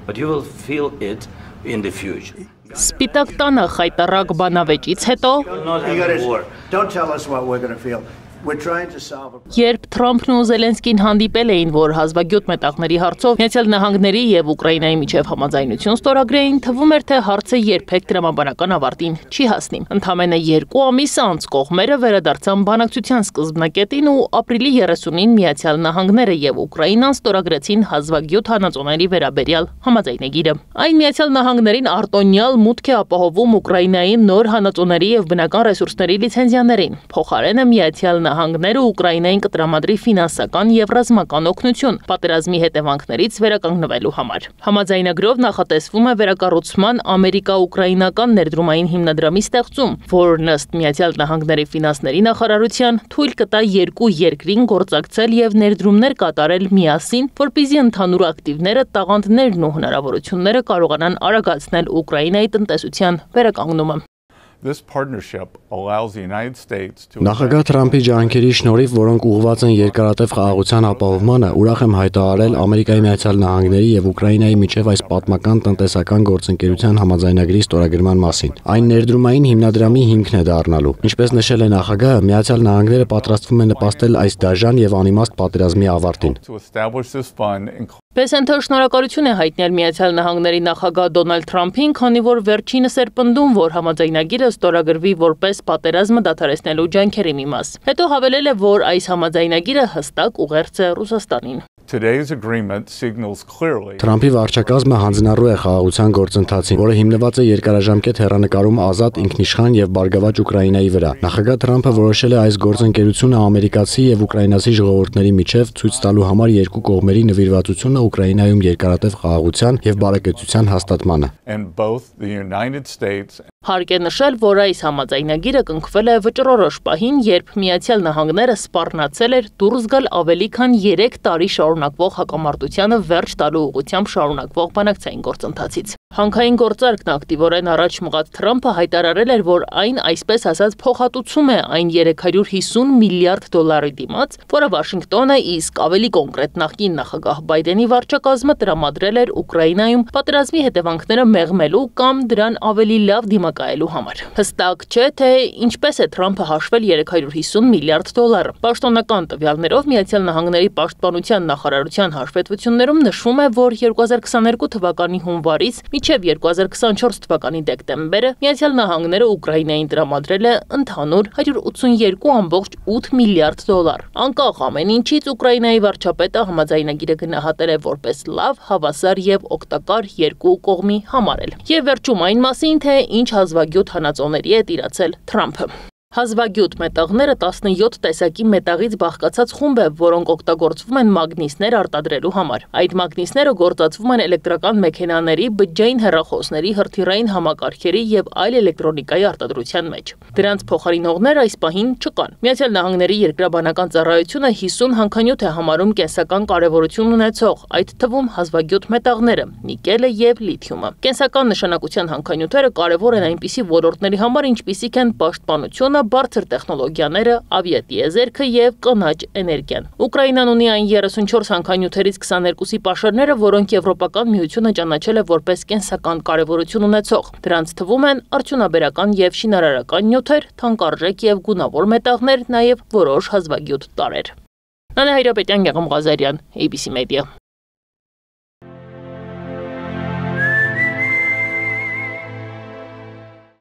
but you will feel it in the future. Սպիտակ տանը խայտառակ բանավեճից հետո Don't tell us what we're going to feel. Երբ Թրամփն ու Զելենսկին հանդիպել էին, որ հազվագյուտ մետաղների հարցով Միացյալ Նահանգների եւ Ուկրաինայի միջև համաձայնություն ստորագրեին, թվում էր, թե հարցը երբեք տրամաբանական ավարտին չի հասնի։ Ընդամենը 2 ամիս անց կողմերը վերադարձան բանակցության սկզբնակետին ու ապրիլի 30-ին Միացյալ Նահանգները եւ Ուկրաինան ստորագրեցին հազվագյուտ հանածոների վերաբերյալ համաձայնագիրը։ Այն Միացյալ Նահանգներին արտոնյալ մուտք է ապահովում Ուկրաինայի նոր հանածոների եւ բնական ռեսուրսների լիցենզիաներին։ Փոխարենը Միացյալ Նահանգները Ուկրաինային կտրամադրի ֆինանսական եւ ռազմական օգնություն պատերազմի հետևանքներից վերականգնվելու համար։ Համաձայնագրով նախատեսվում է վերակառուցման ամերիկա-ուկրաինական ներդրումային հիմնադրամի ստեղծում, որն ըստ Միացյալ Նահանգների ֆինանսների նախարարության թույլ կտա երկու երկրին գործակցել եւ ներդրումներ կատարել միասին, որպեսզի ընդհանուր ակտիվները, տաղանդներն ու հնարավորությունները կարողանան արագացնել Ուկրաինայի տնտեսության վերականգնումը։ This partnership allows the United States to Նախագահ Թրամփի ջանքերի շնորհիվ, որոնք ուղղված են երկարատև խաղաղության ապահովմանը, ուրախ եմ հայտարարել Ամերիկայի Միացյալ Նահանգների եւ Ուկրաինայի միջև այս պատմական տնտեսական գործընկերության համաձայնագրի ստորագրման մասին։ Այն ներդրումային հիմնադրամի հիմքն է դառնալու։ Ինչպես նշել է նախագահը, Միացյալ Նահանգները պատրաստվում է նպաստել այս դաժան եւ անիմաստ պատերազմի ավարտին։ Պեսենթը շնորհակալություն է հայտնել Միացյալ Նահանգների նախագահ Դոնալդ Թրամփին, քանի որ վերջինս էր պնդում, որ համաձայնագիրը ստորագրվի որպես պատերազմը դադարեցնելու ջանքերի մի մաս։ Հետո հավելել է, որ այս համաձայնագիրը հստակ ուղերձ է Ռուսաստանին։ Թրամփի վարչակազմը հանձնառու է խաղաղության գործընթացին, որը հիմնված է երկարաժամկետ հեռանկարում ազատ, ինքնիշխան եւ բարգավաճ Ուկրաինայի վրա։ Նախագահ Թրամփը որոշել է այս գործընկերությունը ամերիկացի եւ ուկրաինացի ժողովուրդների միջև ցույց տալու համար երկու կողմերի նվիրվածությունը Ուկրաինայում երկարատև խաղաղության եւ բարեկեցության հաստատմանը։ Հարկ է նշել, որ այս համաձայնագիրը կնքվել է վճռորոշ պահին, երբ Միացյալ Նահանգները սպառնացել էր դուրս գալ ավելի քան 3 տարի շարունակվող հակամարտությանը վերջ տալու ուղղությամբ շարունակվող բանակցային գործընթացից։ Հանքային գործարքն ակտիվորեն առաջ մղած Թրամփը հայտարարել էր, որ այն այսպես ասած փոխհատուցում է այն 350 միլիարդ դոլարի դիմաց, որը Վաշինգտոնը իսկ ավելի կոնկրետ նախկին նախագահ Բայդենի վարչակազմը տրամադրել էր Ուկրաինայում պատերազմի հետևանքները մեղմելու կամ դրան ավելի լավ դիմակայելու համար։ Հստակ չէ, թե ինչպես է Թրամփը հաշվել 350 միլիարդ դոլարը։ Պաշտոնական տվյալներով Միացյալ Նահանգների պաշտպանության նախարարության հաշվետվություններում նշվում է, որ 2022 թվականի հունվարից մինչև 2024 թվականի դեկտեմբերը Միացյալ Նահանգները Ուկրաինային տրամադրել է ընդհանուր 182.8 միլիարդ դոլար։ Անկախ ամեն ինչից Ուկրաինայի վարչապետը համաձայնագիրը գնահատել է որպես լավ, հավասար եւ օգտակար երկու կողմի համարել։ Եվ վերջում այն մասին, թե ինչ հազվագյուտ հանածոների է տիրացել Թրամփը։ Հազվագյուտ մետաղները 17 տեսակի մետաղից բաղկացած խումբ է, որոնք օգտագործվում են մագնիսներ արտադրելու համար։ Այդ մագնիսները գործածվում են էլեկտրական մեքենաների, բջջային հեռախոսների, հրթիռային համակարգերի եւ այլ էլեկտրոնիկայի արտադրության մեջ։ Դրանց փոխարինողներ այս պահին չկան։ Միացյալ Նահանգների երկրաբանական ծառայությունը 50 հանքանյութ է համարում կենսական կարևորություն ունեցող, այդ թվում հազվագյուտ մետաղները՝ նիկելը եւ լիթիումը։ Կենսական նշանակության հանքանյութերը կարևոր են այնպիսի ոլորտների համար, ինչպիսիք են պաշտպանությունը, բարձր տեխնոլոգիաները, ավիատիեզերքը եւ կանաչ էներգիան։ Ուկրաինան ունի այն 34 հանքանյութերից 22-ի պաշարները, որոնք Եվրոպական միությունը ճանաչել է որպես կենսական կարևորություն ունեցող։ Դրանց թվում են արդյունաբերական եւ շինարարական նյութեր, թանկարժեք եւ գունավոր մետաղներ, նաեւ որոշ հազվագյուտ տարրեր։ Նանե Հայրապետյան, Գեղամ Ղազարյան, ABC Media։